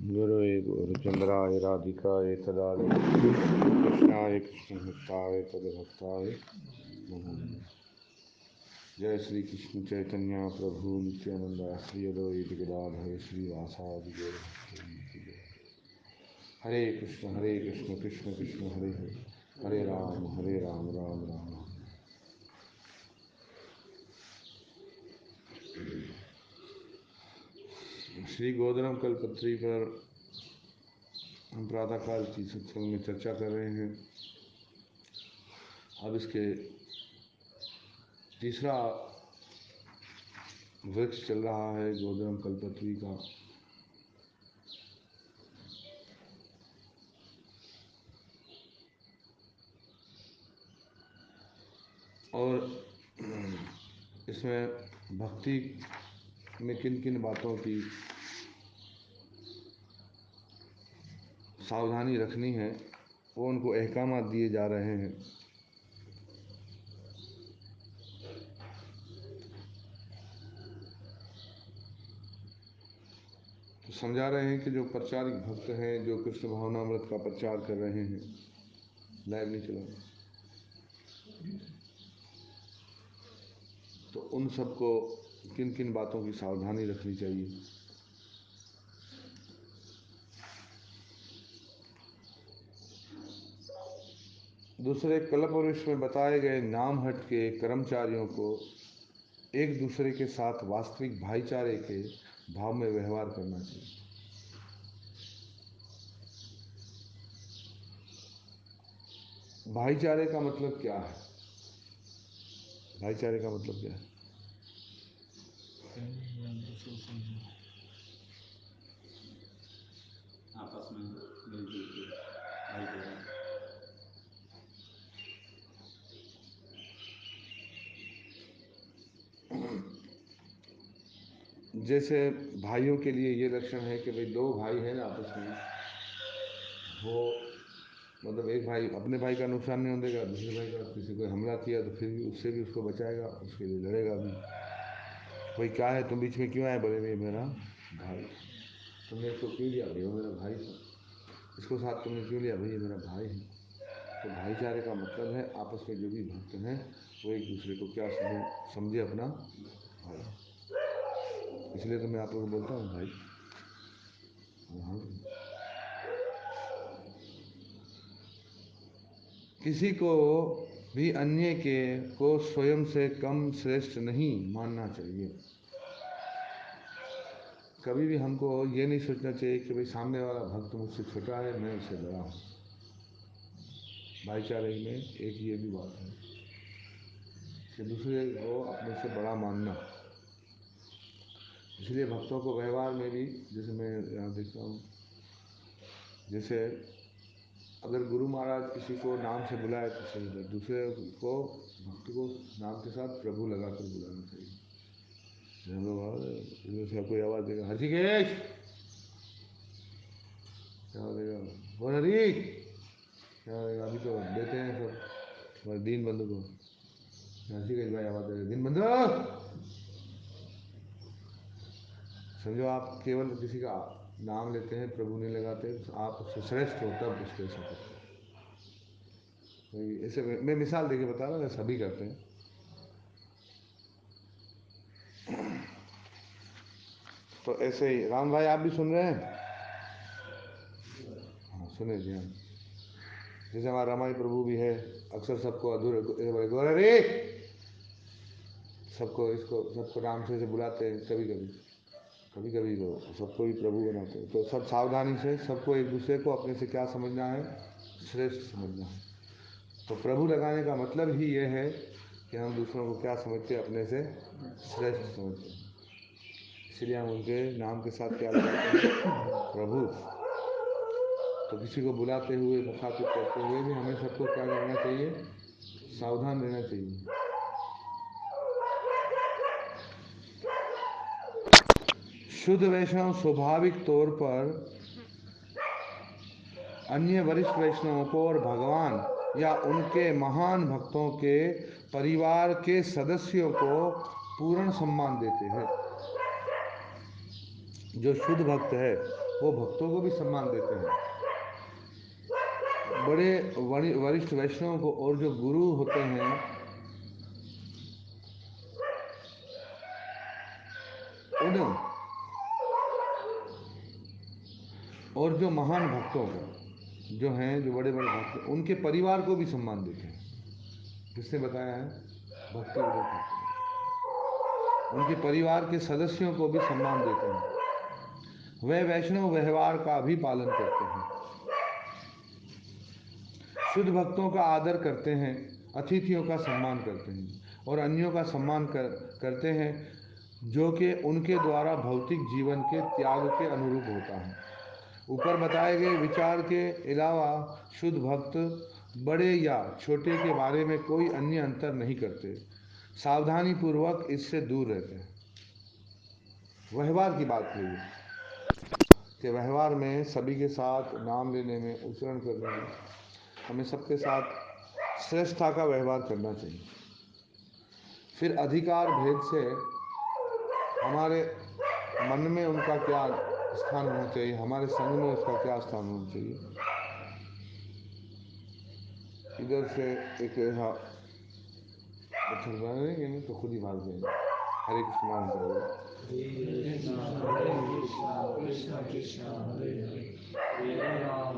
गुरुवे गौरचंद्राय राधिकाय तदालय कृष्णाय कृष्णभक्ताय तद्भक्ताय नमो नमः। जय श्री कृष्ण चैतन्य प्रभु नित्यानंद श्री अद्वैत गदाधर श्रीवासादि गौर भक्तवृंद की जय। हरे कृष्ण कृष्ण कृष्ण हरे हरे, हरे राम राम राम हरे। श्री गोधर्म कल्पत्री पर हम प्रातःकाल की सत्संग में चर्चा कर रहे हैं। अब इसके तीसरा वृक्ष चल रहा है गोधर्म कल्पत्री का। और इसमें भक्ति में किन किन बातों की सावधानी रखनी है वो उनको अहकामात दिए जा रहे हैं। तो समझा रहे हैं कि जो प्रचारक भक्त हैं, जो कृष्ण भावनामृत का प्रचार कर रहे हैं, लाइव नहीं चला, तो उन सबको किन किन बातों की सावधानी रखनी चाहिए। दूसरे कल्पवृक्ष में बताए गए नाम हट के कर्मचारियों को एक दूसरे के साथ वास्तविक भाईचारे के भाव में व्यवहार करना चाहिए। भाईचारे का मतलब क्या है? भाईचारे का मतलब क्या है? आपस में मिलजुल के भाईचारा। जैसे भाइयों के लिए ये लक्षण है कि भाई दो भाई हैं ना आपस में, वो मतलब एक भाई अपने भाई का नुकसान नहीं होने देगा, दूसरे भाई का किसी को हमला किया तो फिर भी उससे भी उसको बचाएगा, उसके लिए लड़ेगा भी। भाई क्या है, तुम बीच में क्यों आए? बोले भाई मेरा भाई, तुमने इसको क्यों लिया? भाई वो मेरा भाई था। इसको साथ तुमने क्यों लिया? भाई ये मेरा भाई है। तो भाईचारे का मतलब है आपस में जो भी भक्त हैं वो एक दूसरे को क्या समझे अपना भाई। इसलिए तो मैं आप लोगों को बोलता हूँ भाई। हाँ, किसी को भी अन्य के को स्वयं से कम श्रेष्ठ नहीं मानना चाहिए। कभी भी हमको ये नहीं सोचना चाहिए कि भाई सामने वाला भक्त मुझसे छोटा है, मैं उससे बड़ा हूँ। भाईचारे में एक ये भी बात है कि दूसरे को अपने से बड़ा मानना। इसलिए भक्तों को व्यवहार में भी, जैसे मैं यहाँ देखता हूँ, जैसे अगर गुरु महाराज किसी को नाम से बुलाए तो सही है, दूसरे को भक्त को नाम के साथ प्रभु लगाकर बुलाना चाहिए। हम लोग इसमें कोई आवाज़ देगा हृषिकेश, क्या देगा हरी, क्या देगा? अभी तो देते हैं सब दीन बंधु को, हृषिकेश भाई आवाज़ देगा दीन बंधु। समझो आप केवल किसी का नाम लेते हैं, प्रभु नहीं लगाते, आप उससे श्रेष्ठ हो तब उसको ऐसा करते हैं। ऐसे मैं मिसाल देके बता रहा हूँ, सभी करते हैं। तो ऐसे ही राम भाई आप भी सुन रहे हैं? हाँ सुने जी। हाँ, जैसे हमारा रमाई प्रभु भी है, अक्सर सबको अधूरे गौररी, सबको नाम से बुलाते हैं। कभी कभी तो सबको भी प्रभु बनाते हैं। तो सब सावधानी से सबको एक दूसरे को अपने से क्या समझना है? श्रेष्ठ समझना है। तो प्रभु लगाने का मतलब ही ये है कि हम दूसरों को क्या समझते हैं? अपने से श्रेष्ठ समझते हैं। इसलिए हम उनके नाम के साथ क्या लगाते हैं? प्रभु। तो किसी को बुलाते हुए, मुखातिब करते हुए भी हमें सबको क्या करना चाहिए? सावधान रहना चाहिए। शुद्ध वैष्णव स्वाभाविक तौर पर अन्य वरिष्ठ वैष्णवों को और भगवान या उनके महान भक्तों के परिवार के सदस्यों को पूर्ण सम्मान देते हैं। जो शुद्ध भक्त है वो भक्तों को भी सम्मान देते हैं। बड़े वरिष्ठ वैष्णव को और जो गुरु होते हैं उन और जो महान भक्तों को जो हैं, जो बड़े बड़े भक्त, उनके परिवार को भी सम्मान देते हैं। किसने बताया है? भक्ति विनोद ठाकुर। उनके परिवार के सदस्यों को भी सम्मान देते हैं। वे वैष्णव व्यवहार का भी पालन करते हैं, शुद्ध भक्तों का आदर करते हैं, अतिथियों का सम्मान करते हैं और अन्यों का सम्मान करते हैं जो कि उनके द्वारा भौतिक जीवन के त्याग के अनुरूप होता है। ऊपर बताए गए विचार के अलावा शुद्ध भक्त बड़े या छोटे के बारे में कोई अन्य अंतर नहीं करते, सावधानी पूर्वक इससे दूर रहते हैं। व्यवहार की बात हुई कि व्यवहार में सभी के साथ नाम लेने में, उच्चारण करने में हमें सबके साथ श्रेष्ठता का व्यवहार करना चाहिए। फिर अधिकार भेद से हमारे मन में उनका क्या स्थान होना चाहिए, हमारे संग में उसका क्या स्थान होना चाहिए। इधर से एक रहेंगे नहीं तो खुद ही भाग जाएंगे। हरे कृष्ण नाम कृष्ण कृष्ण हरे हरे हरे राम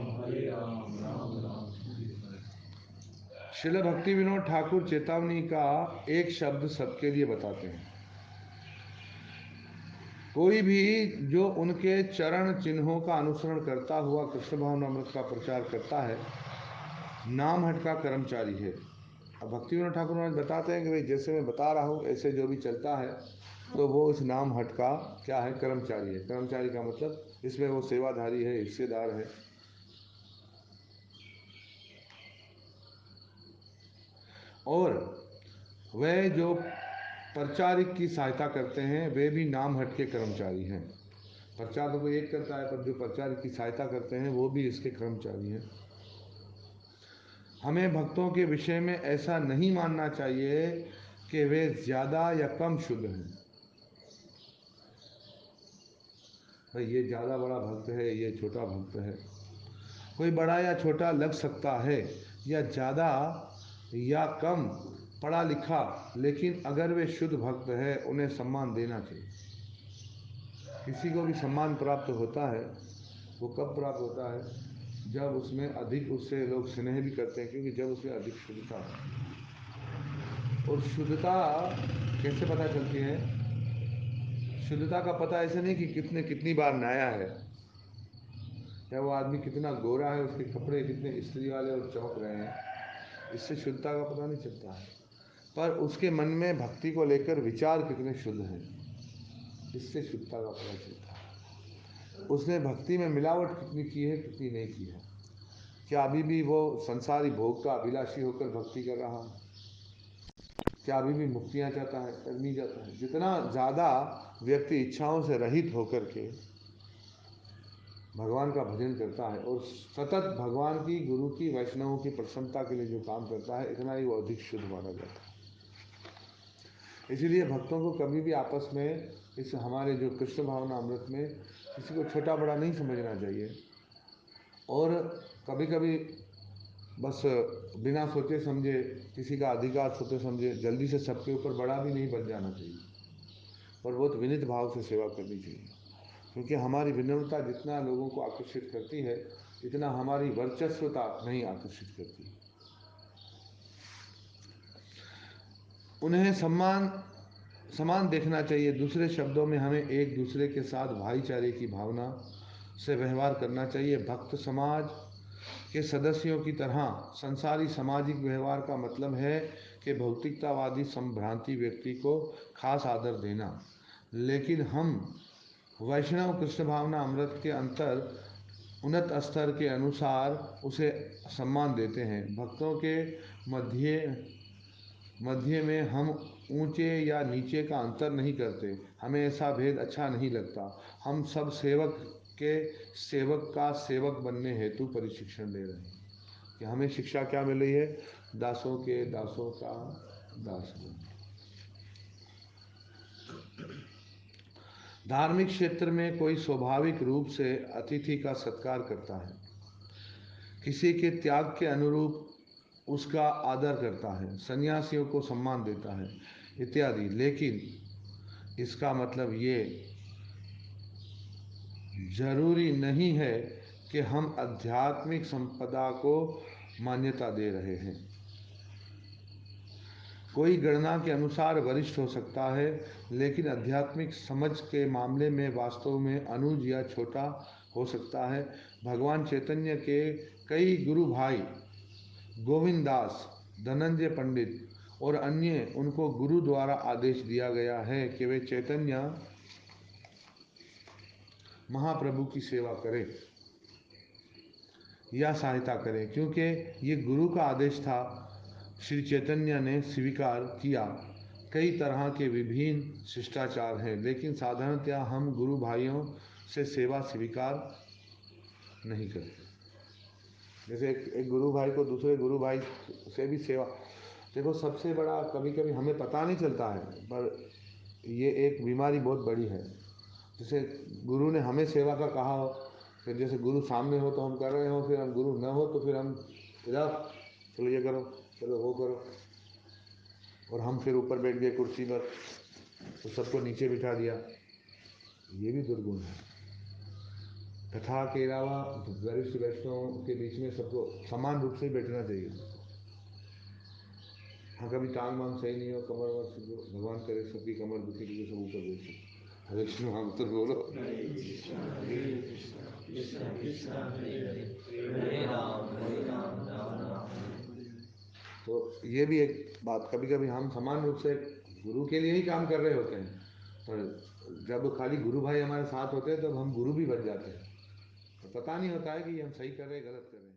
राम राम हरे हरे। श्रील भक्ति विनोद ठाकुर चेतावनी का एक शब्द सबके लिए बताते हैं। कोई भी जो उनके चरण चिन्हों का अनुसरण करता हुआ कृष्ण भावनामृत का प्रचार करता है, नाम हट का कर्मचारी है। अब भक्ति विनोद ठाकुर महाराज बताते हैं कि भाई जैसे मैं बता रहा हूँ ऐसे जो भी चलता है तो वो इस नाम हट का क्या है? कर्मचारी है। कर्मचारी का मतलब इसमें वो सेवाधारी है, हिस्सेदार है। और वे जो प्रचारिक की सहायता करते हैं वे भी नाम हट के कर्मचारी हैं। प्रचार तो कोई एक करता है, पर जो प्रचारिक की सहायता करते हैं वो भी इसके कर्मचारी हैं। हमें भक्तों के विषय में ऐसा नहीं मानना चाहिए कि वे ज़्यादा या कम शुद्ध हैं। भाई ये ज़्यादा बड़ा भक्त है, ये छोटा भक्त है। कोई बड़ा या छोटा लग सकता है या ज़्यादा या कम पढ़ा लिखा, लेकिन अगर वे शुद्ध भक्त है उन्हें सम्मान देना चाहिए। किसी को भी सम्मान प्राप्त होता है, वो कब प्राप्त होता है? जब उसमें अधिक, उससे लोग स्नेह भी करते हैं, क्योंकि जब उसमें अधिक शुद्धता है। और शुद्धता कैसे पता चलती है? शुद्धता का पता ऐसे नहीं कि कितनी बार नहाया है, या वो आदमी कितना गोरा है, उसके कपड़े कितने इस्त्री वाले और चमक रहे हैं, इससे शुद्धता का पता नहीं चलता है। पर उसके मन में भक्ति को लेकर विचार कितने शुद्ध हैं, इससे शुद्धता का पता चलता है। उसने भक्ति में मिलावट कितनी की है, कितनी नहीं की है। क्या अभी भी वो संसारी भोग का अभिलाषी होकर भक्ति कर रहा है? क्या अभी भी मुक्तियाँ चाहता है? करनी चाहता है? जितना ज़्यादा व्यक्ति इच्छाओं से रहित होकर के भगवान का भजन करता है और सतत भगवान की, गुरु की, वैष्णवों की प्रसन्नता के लिए जो काम करता है, इतना ही वो अधिक शुद्ध माना जाता है। इसीलिए भक्तों को कभी भी आपस में इस हमारे जो कृष्ण भावना अमृत में किसी को छोटा बड़ा नहीं समझना चाहिए। और कभी कभी बस बिना सोचे समझे, किसी का अधिकार सोचे समझे जल्दी से सबके ऊपर बड़ा भी नहीं बन जाना चाहिए, पर बहुत विनीत भाव से सेवा करनी चाहिए। क्योंकि हमारी विनम्रता जितना लोगों को आकर्षित करती है, इतना हमारी वर्चस्वता नहीं आकर्षित करती। उन्हें समान देखना चाहिए। दूसरे शब्दों में हमें एक दूसरे के साथ भाईचारे की भावना से व्यवहार करना चाहिए। भक्त समाज के सदस्यों की तरह संसारी सामाजिक व्यवहार का मतलब है कि भौतिकतावादी संभ्रांति व्यक्ति को खास आदर देना, लेकिन हम वैष्णव कृष्ण भावना अमृत के अंतर उन्नत स्तर के अनुसार उसे सम्मान देते हैं। भक्तों के मध्य मध्य में हम ऊंचे या नीचे का अंतर नहीं करते, हमें ऐसा भेद अच्छा नहीं लगता। हम सब सेवक के सेवक का सेवक बनने हेतु प्रशिक्षण ले रहे हैं। कि हमें शिक्षा क्या मिल रही है? दासों के दासों का दास बन। धार्मिक क्षेत्र में कोई स्वाभाविक रूप से अतिथि का सत्कार करता है, किसी के त्याग के अनुरूप उसका आदर करता है, सन्यासियों को सम्मान देता है इत्यादि। लेकिन इसका मतलब ये जरूरी नहीं है कि हम आध्यात्मिक संपदा को मान्यता दे रहे हैं। कोई गणना के अनुसार वरिष्ठ हो सकता है, लेकिन आध्यात्मिक समझ के मामले में वास्तव में अनुज या छोटा हो सकता है। भगवान चैतन्य के कई गुरु भाई गोविंद दास, धनंजय पंडित और अन्य, उनको गुरु द्वारा आदेश दिया गया है कि वे चैतन्य महाप्रभु की सेवा करें या सहायता करें, क्योंकि ये गुरु का आदेश था। श्री चैतन्य ने स्वीकार किया। कई तरह के विभिन्न शिष्टाचार हैं, लेकिन साधारणतया हम गुरु भाइयों से सेवा स्वीकार नहीं करते। जैसे एक गुरु भाई को दूसरे गुरु भाई से भी सेवा, देखो सबसे बड़ा, कभी कभी हमें पता नहीं चलता है, पर ये एक बीमारी बहुत बड़ी है। जैसे गुरु ने हमें सेवा का कहा हो, फिर जैसे गुरु सामने हो तो हम कर रहे हो, फिर हम गुरु न हो तो फिर हम इधर चलो ये करो, चलो वो करो, और हम फिर ऊपर बैठ गए कुर्सी पर तो सबको नीचे बिठा दिया। ये भी दुर्गुण है। कथा के अलावा वरिष्ठ वैष्णवों के बीच में सबको समान रूप से बैठना चाहिए। हाँ, कभी टांग वांग सही नहीं हो, कमर वमर, भगवान करे सबकी कमर दुखी क्योंकि सब ऊपर बैठ सकते। हरे कृष्ण, हम तो बोलो। तो ये भी एक बात, कभी कभी हम समान रूप से गुरु के लिए ही काम कर रहे होते हैं, पर जब खाली गुरु भाई हमारे साथ होते हैं तब हम गुरु भी बन जाते हैं, तो पता नहीं होता है कि हम सही कर रहे हैं गलत कर रहे हैं।